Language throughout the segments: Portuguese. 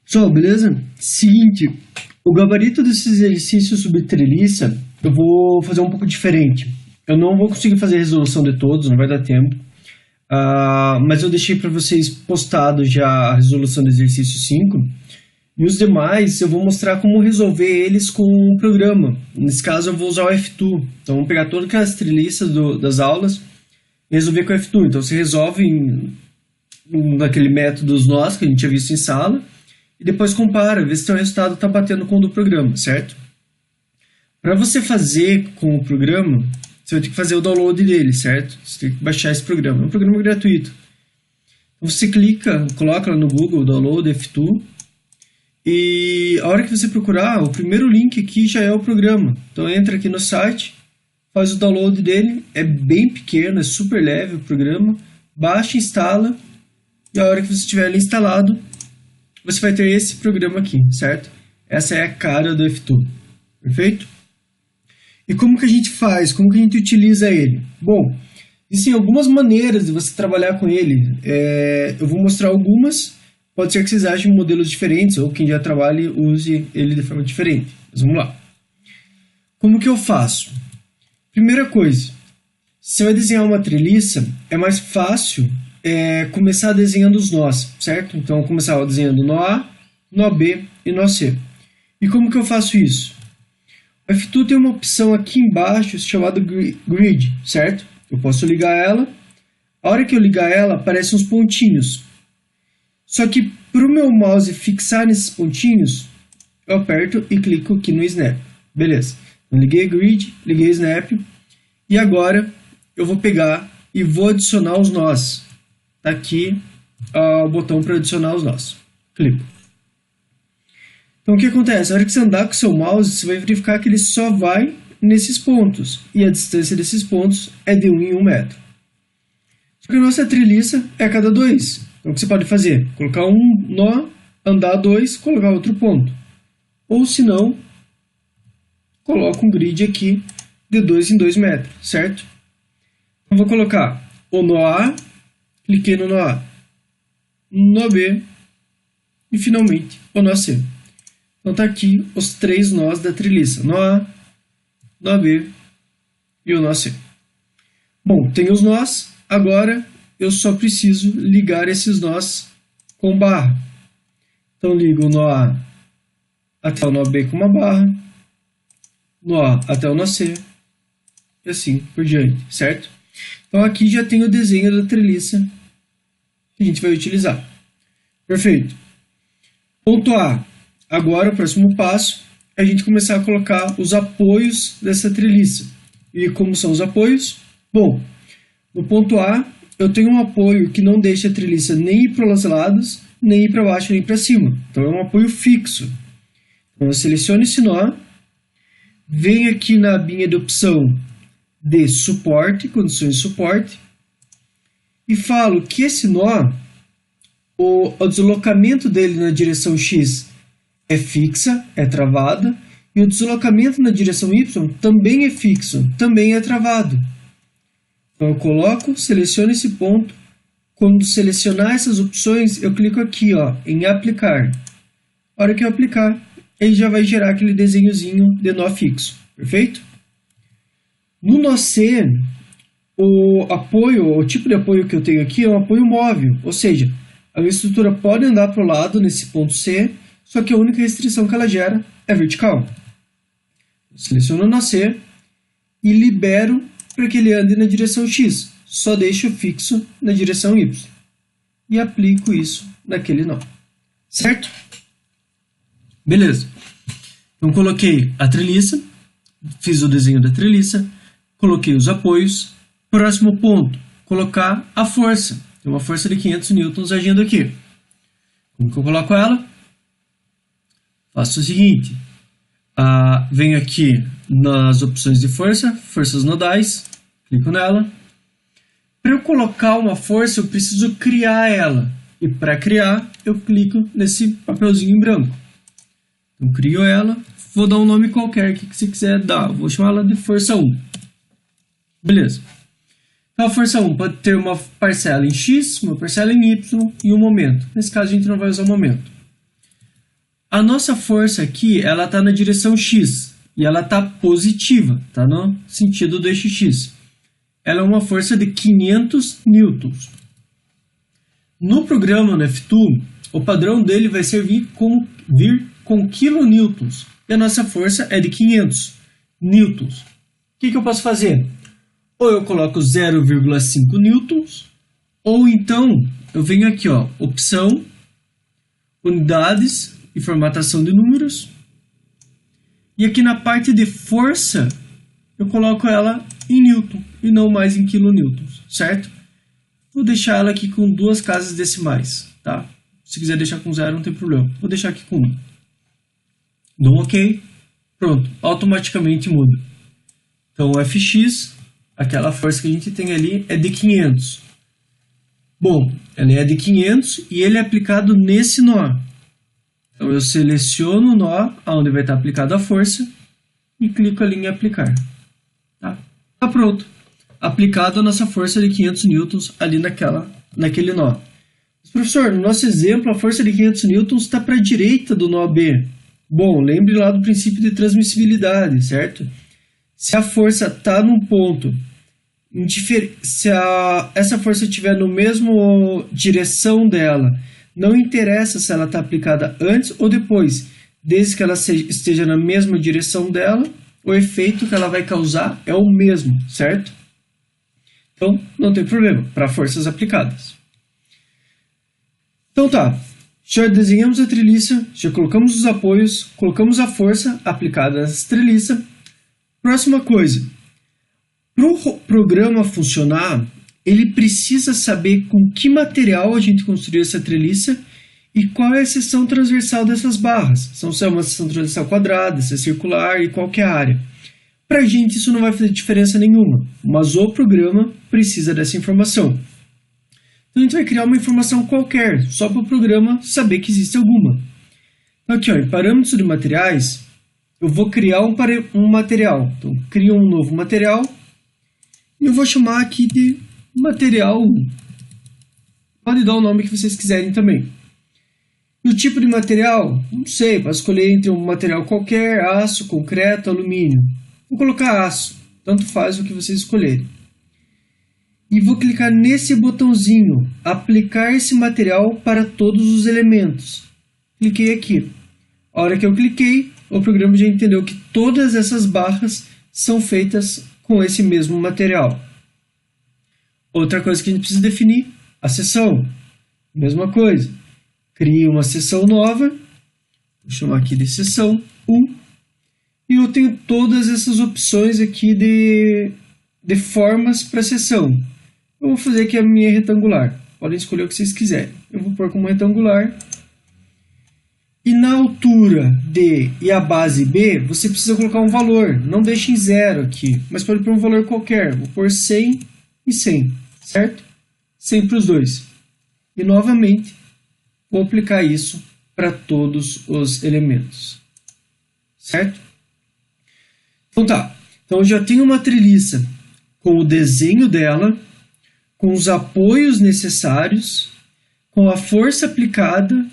Pessoal, beleza? Seguinte, o gabarito desses exercícios sobre treliça eu vou fazer um pouco diferente. Eu não vou conseguir fazer a resolução de todos, não vai dar tempo. Mas eu deixei para vocês postado já a resolução do exercício 5. E os demais eu vou mostrar como resolver eles com o programa. Nesse caso eu vou usar o F2. Então vamos pegar todas as treliças das aulas e resolver com o F2. Então você resolve naquele método dos nós que a gente tinha visto em sala. E depois compara, vê se o seu resultado está batendo com o do programa, certo? Para você fazer com o programa, você vai ter que fazer o download dele, certo? Você tem que baixar esse programa. É um programa gratuito. Então você clica, coloca lá no Google, download F2. E a hora que você procurar, o primeiro link aqui já é o programa. Então entra aqui no site, faz o download dele. É bem pequeno, é super leve o programa. Baixa, instala. E a hora que você tiver ele instalado, você vai ter esse programa aqui, certo? Essa é a cara do F2, perfeito? E como que a gente faz? Como que a gente utiliza ele? Bom, existem algumas maneiras de você trabalhar com ele. Eu vou mostrar algumas. Pode ser que vocês achem modelos diferentes ou quem já trabalhe use ele de forma diferente. Mas vamos lá. Como que eu faço? Primeira coisa, se você vai desenhar uma treliça, é mais fácil começar desenhando os nós, certo? Então, começar desenhando nó A, nó B e nó C. E como que eu faço isso? O F2 tem uma opção aqui embaixo chamada Grid, certo? Eu posso ligar ela. A hora que eu ligar ela, aparecem uns pontinhos. Só que para o meu mouse fixar nesses pontinhos, eu aperto e clico aqui no Snap. Beleza. Eu liguei Grid, liguei Snap. E agora eu vou pegar e vou adicionar os nós. Tá aqui o botão para adicionar os nós. Clico. Então o que acontece? Na hora que você andar com o seu mouse, você vai verificar que ele só vai nesses pontos. E a distância desses pontos é de 1 em 1 metro. Só que a nossa treliça é a cada 2. Então o que você pode fazer? Colocar um nó, andar 2, colocar outro ponto. Ou se não, coloca um grid aqui de 2 em 2 metros, certo? Eu vou colocar o nó A, cliquei no nó A, nó B e finalmente o nó C. Então está aqui os 3 nós da treliça, nó A, nó B e o nó C. Bom, tem os nós, agora eu só preciso ligar esses nós com barra. Então ligo o nó A até o nó B com uma barra, nó A até o nó C e assim por diante, certo? Então aqui já tem o desenho da treliça que a gente vai utilizar. Perfeito. Ponto A. Agora o próximo passo é a gente começar a colocar os apoios dessa treliça. E como são os apoios? Bom, no ponto A eu tenho um apoio que não deixa a treliça nem ir para os lados, nem ir para baixo, nem para cima. Então é um apoio fixo. Então eu seleciono esse nó, venho aqui na abinha de opção de suporte, condições de suporte, e falo que esse nó, o deslocamento dele na direção X é fixa, é travada, e o deslocamento na direção Y também é fixo, também é travado. Então eu coloco, seleciono esse ponto, quando selecionar essas opções, eu clico aqui em aplicar. A hora que eu aplicar, ele já vai gerar aquele desenhozinho de nó fixo, perfeito? No nó C, o tipo de apoio que eu tenho aqui é um apoio móvel, ou seja, a minha estrutura pode andar para o lado nesse ponto C, só que a única restrição que ela gera é vertical. Seleciono o nó C e libero para que ele ande na direção X, só deixo fixo na direção Y e aplico isso naquele nó, certo? Beleza. Então coloquei a treliça, fiz o desenho da treliça, coloquei os apoios. Próximo ponto, colocar a força. Tem uma força de 500 newtons agindo aqui. Como que eu coloco ela? Faço o seguinte. Venho aqui nas opções de força, forças nodais, clico nela. Para eu colocar uma força, eu preciso criar ela. E para criar, eu clico nesse papelzinho em branco. Então, crio ela. Vou dar um nome qualquer que você quiser dar. Vou chamar ela de força 1. Beleza. Então, a força 1 pode ter uma parcela em X, uma parcela em Y e um momento. Nesse caso, a gente não vai usar o momento. A nossa força aqui, ela está na direção X e ela está positiva, está no sentido do eixo X. Ela é uma força de 500 newtons. No programa, no F2, o padrão dele vai vir com kilonewtons e a nossa força é de 500 newtons. O que eu posso fazer? Ou eu coloco 0,5 newtons, ou então eu venho aqui, ó, opção, unidades e formatação de números. E aqui na parte de força, eu coloco ela em newton e não mais em kilonewtons, certo? Vou deixar ela aqui com 2 casas decimais, tá? Se quiser deixar com 0, não tem problema. Vou deixar aqui com 1. Dou um OK. Pronto, automaticamente muda. Então, o Fx, aquela força que a gente tem ali, é de 500. Bom, ela é de 500 e ele é aplicado nesse nó. Então, eu seleciono o nó onde vai estar aplicada a força e clico ali em aplicar. Tá pronto. Aplicado a nossa força de 500 newtons ali naquele nó. Mas, professor, no nosso exemplo, a força de 500 newtons está para a direita do nó B. Bom, lembre lá do princípio de transmissibilidade, certo? Se a força está num ponto, se essa força estiver no mesmo direção dela, não interessa se ela está aplicada antes ou depois, desde que ela esteja na mesma direção dela, o efeito que ela vai causar é o mesmo, certo? Então, não tem problema para forças aplicadas. Então tá, já desenhamos a treliça, já colocamos os apoios, colocamos a força aplicada nessa treliça. Próxima coisa, para o programa funcionar, ele precisa saber com que material a gente construiu essa treliça e qual é a seção transversal dessas barras. Se é uma seção transversal quadrada, se é circular e qual que é a área. Para a gente isso não vai fazer diferença nenhuma, mas o programa precisa dessa informação. Então a gente vai criar uma informação qualquer, só para o programa saber que existe alguma. Então aqui, ó, em parâmetros de materiais, eu vou criar um material. Então crio um novo material e eu vou chamar aqui de material 1. Pode dar o nome que vocês quiserem também. E o tipo de material, não sei, posso escolher entre um material qualquer, aço, concreto, alumínio. Vou colocar aço, tanto faz o que vocês escolherem. E vou clicar nesse botãozinho, aplicar esse material para todos os elementos. Cliquei aqui. A hora que eu cliquei, o programa já entendeu que todas essas barras são feitas com esse mesmo material. Outra coisa que a gente precisa definir, a seção. Mesma coisa. Crio uma seção nova, vou chamar aqui de seção 1. E eu tenho todas essas opções aqui de formas para seção. Eu vou fazer aqui a minha retangular. Podem escolher o que vocês quiserem. Eu vou pôr como retangular. E na altura D e a base B, você precisa colocar um valor. Não deixe em 0 aqui, mas pode pôr um valor qualquer. Vou pôr 100 e 100, certo? 100 para os dois. E novamente, vou aplicar isso para todos os elementos. Certo? Então tá. Então eu já tenho uma treliça com o desenho dela, com os apoios necessários, com a força aplicada,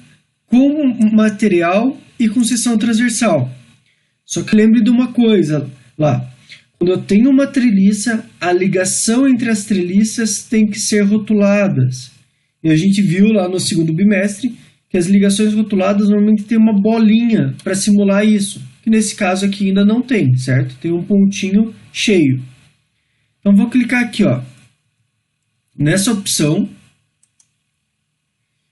com o material e com seção transversal. Só que lembre de uma coisa lá. Quando eu tenho uma treliça, a ligação entre as treliças tem que ser rotuladas. E a gente viu lá no segundo bimestre que as ligações rotuladas normalmente tem uma bolinha para simular isso. Que nesse caso aqui ainda não tem, certo? Tem um pontinho cheio. Então vou clicar aqui, ó, nessa opção.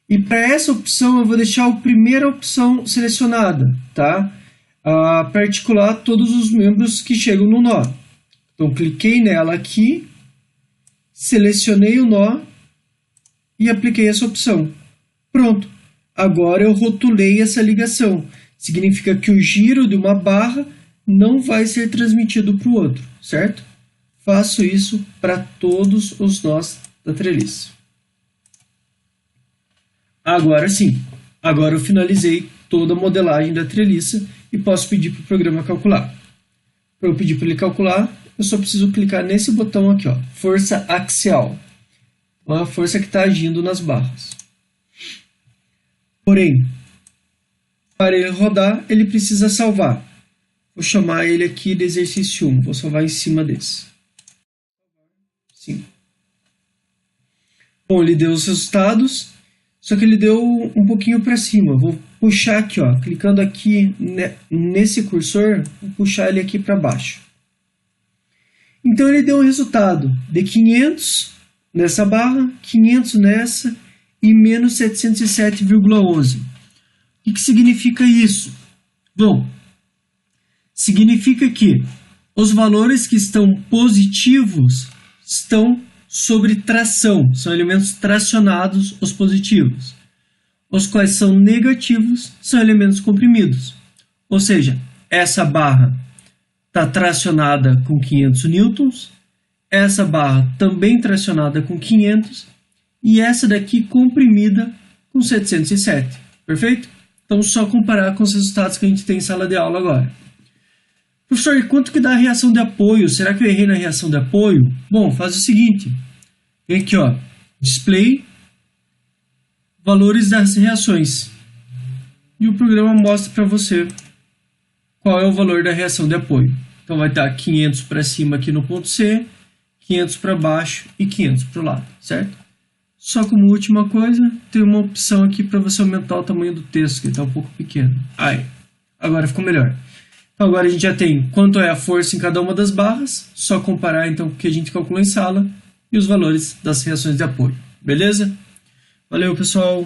E para essa opção eu vou deixar a primeira opção selecionada, tá? Para articular todos os membros que chegam no nó. Então cliquei nela aqui, selecionei o nó e apliquei essa opção. Pronto, agora eu rotulei essa ligação. Significa que o giro de uma barra não vai ser transmitido para o outro, certo? Faço isso para todos os nós da treliça. Agora sim, agora eu finalizei toda a modelagem da treliça e posso pedir para o programa calcular. Para eu pedir para ele calcular, eu só preciso clicar nesse botão aqui, ó, força axial. Então, é a força que está agindo nas barras. Porém, Para ele rodar, ele precisa salvar. Vou chamar ele aqui de exercício 1. Vou salvar em cima desse. Sim. Bom, ele deu os resultados, só que ele deu um pouquinho para cima. Vou puxar aqui, ó, clicando aqui nesse cursor, vou puxar ele aqui para baixo. Então ele deu um resultado de 500 nessa barra, 500 nessa e menos 707,11. O que significa isso? Bom, significa que os valores que estão positivos estão sobre tração, são elementos tracionados, os positivos. Os quais são negativos são elementos comprimidos. Ou seja, essa barra está tracionada com 500 newtons, essa barra também tracionada com 500 e essa daqui comprimida com 707. Perfeito? Então, só comparar com os resultados que a gente tem em sala de aula agora. Professor, e quanto que dá a reação de apoio? Será que eu errei na reação de apoio? Bom, faz o seguinte. Vem aqui, ó, display, valores das reações. E o programa mostra para você qual é o valor da reação de apoio. Então, vai estar 500 para cima aqui no ponto C, 500 para baixo e 500 para o lado, certo? Só como última coisa, tem uma opção aqui para você aumentar o tamanho do texto, que está um pouco pequeno. Aí, agora ficou melhor. Então, agora a gente já tem quanto é a força em cada uma das barras, só comparar então com o que a gente calculou em sala e os valores das reações de apoio. Beleza? Valeu, pessoal!